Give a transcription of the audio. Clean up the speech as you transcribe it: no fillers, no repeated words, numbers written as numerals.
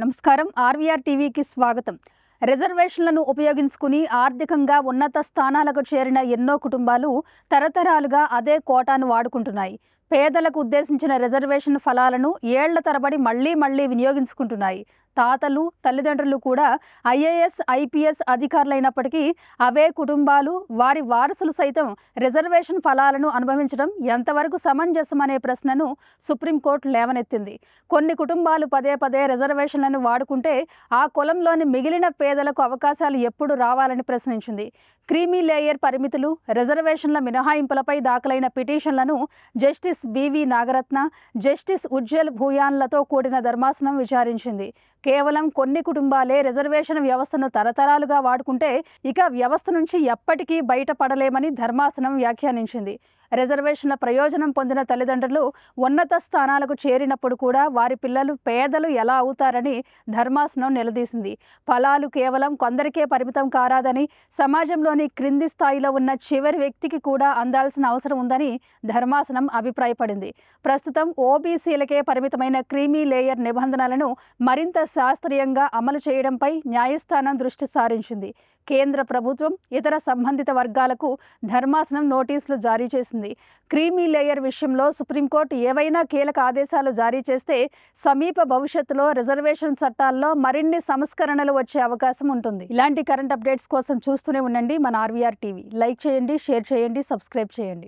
నమస్కారం. ఆర్వీఆర్ టీవీకి స్వాగతం. రిజర్వేషన్లను ఉపయోగించుకుని ఆర్థికంగా ఉన్నత స్థానాలకు చేరిన ఎన్నో కుటుంబాలు తరతరాలుగా అదే కోటాను వాడుకుంటున్నాయి. పేదలకు ఉద్దేశించిన రిజర్వేషన్ ఫలాలను ఏళ్ల తరబడి మళ్లీ వినియోగించుకుంటున్నాయి. తాతలు, తల్లిదండ్రులు కూడా ఐఏఎస్, ఐపీఎస్ అధికారులైనప్పటికీ అవే కుటుంబాలు, వారి వారసులు సైతం రిజర్వేషన్ ఫలాలను అనుభవించడం ఎంతవరకు సమంజసమనే ప్రశ్నను సుప్రీంకోర్టు లేవనెత్తింది. కొన్ని కుటుంబాలు పదే రిజర్వేషన్లను వాడుకుంటే ఆ కులంలోని మిగిలిన పేదలకు అవకాశాలు ఎప్పుడు రావాలని ప్రశ్నించింది. క్రీమీ లేయర్ పరిమితులు, రిజర్వేషన్ల మినహాయింపులపై దాఖలైన పిటిషన్లను జస్టిస్ బివి నాగరత్న, జస్టిస్ ఉజ్జల్ భూయాన్లతో కూడిన ధర్మాసనం విచారించింది. కేవలం కొన్ని కుటుంబాలే రిజర్వేషన్ వ్యవస్థను తరతరాలుగా వాడుకుంటే ఇక వ్యవస్థ నుంచి ఎప్పటికీ బయటపడలేమని ధర్మాసనం వ్యాఖ్యానించింది. రిజర్వేషన్ల ప్రయోజనం పొందిన తల్లిదండ్రులు ఉన్నత స్థానాలకు చేరినప్పుడు కూడా వారి పిల్లలు పేదలు ఎలా అవుతారని ధర్మాసనం నిలదీసింది. ఫలాలు కేవలం కొందరికే పరిమితం కారాదని, సమాజంలోని క్రింది స్థాయిలో ఉన్న చివరి వ్యక్తికి కూడా అందాల్సిన అవసరం ఉందని ధర్మాసనం అభిప్రాయపడింది. ప్రస్తుతం ఓబీసీలకే పరిమితమైన క్రీమీ లేయర్ నిబంధనలను మరింత శాస్త్రీయంగా అమలు చేయడంపై న్యాయస్థానం దృష్టి సారించింది. కేంద్ర ప్రభుత్వం ఇతర సంబంధిత వర్గాలకు ధర్మాసనం నోటీసులు జారీ చేసింది. క్రీమీ లేయర్ విషయంలో సుప్రీంకోర్టు ఏవైనా కీలక ఆదేశాలు జారీ చేస్తే సమీప భవిష్యత్తులో రిజర్వేషన్ చట్టాల్లో మరిన్ని సంస్కరణలు వచ్చే అవకాశం ఉంటుంది. ఇలాంటి కరెంట్ అప్డేట్స్ కోసం చూస్తూనే ఉండండి మన ఆర్వీఆర్ టీవీ. లైక్ చేయండి, షేర్ చేయండి, సబ్స్క్రైబ్ చేయండి.